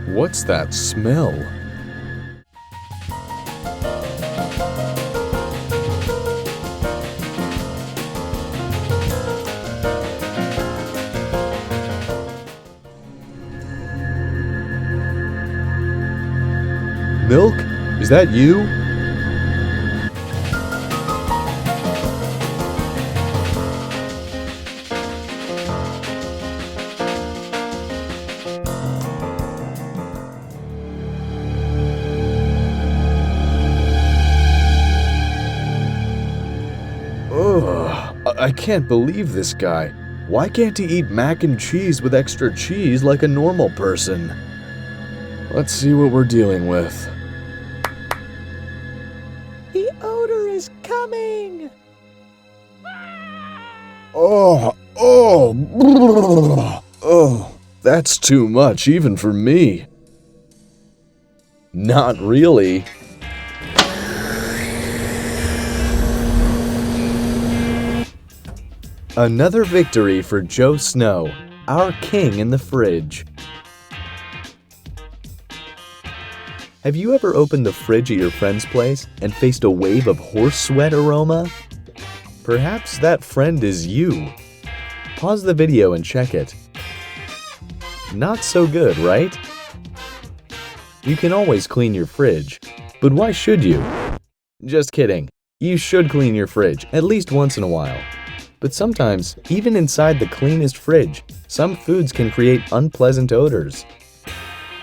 What's that smell? Milk? Is that you? Ugh, I can't believe this guy. Why can't he eat mac and cheese with extra cheese like a normal person? Let's see what we're dealing with. The odor is coming! Oh, that's too much even for me. Not really. Another victory for Joe Snow, our king in the fridge. Have you ever opened the fridge at your friend's place and faced a wave of horse sweat aroma? Perhaps that friend is you. Pause the video and check it. Not so good, right? You can always clean your fridge, but why should you? Just kidding. You should clean your fridge at least once in a while. But sometimes, even inside the cleanest fridge, some foods can create unpleasant odors.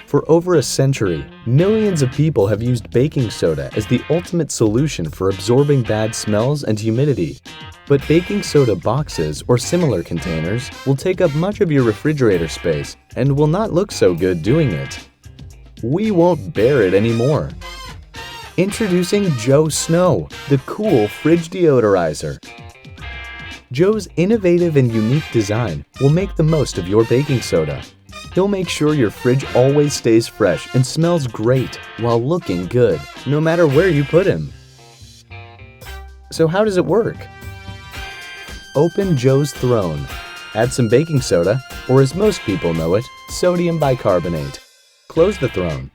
For over a century, millions of people have used baking soda as the ultimate solution for absorbing bad smells and humidity. But baking soda boxes or similar containers will take up much of your refrigerator space and will not look so good doing it. We won't bear it anymore. Introducing Joe Snow, the cool fridge deodorizer. Joe's innovative and unique design will make the most of your baking soda. He'll make sure your fridge always stays fresh and smells great while looking good, no matter where you put him. So how does it work? Open Joe's throne. Add some baking soda, or as most people know it, sodium bicarbonate. Close the throne.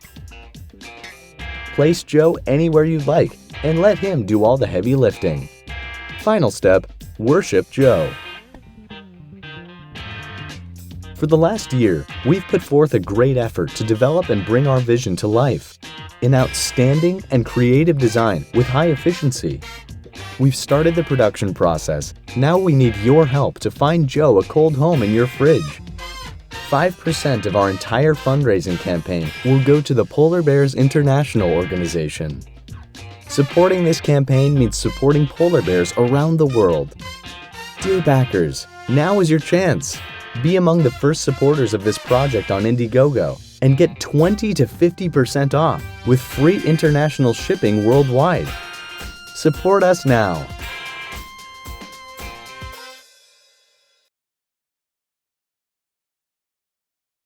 Place Joe anywhere you'd like and let him do all the heavy lifting. Final step. Worship Joe. For the last year, we've put forth a great effort to develop and bring our vision to life. An outstanding and creative design with high efficiency. We've started the production process. Now we need your help to find Joe a cold home in your fridge. 5% of our entire fundraising campaign will go to the Polar Bears International organization. Supporting this campaign means supporting polar bears around the world. Dear backers, now is your chance. Be among the first supporters of this project on Indiegogo and get 20 to 50% off with free international shipping worldwide. Support us now.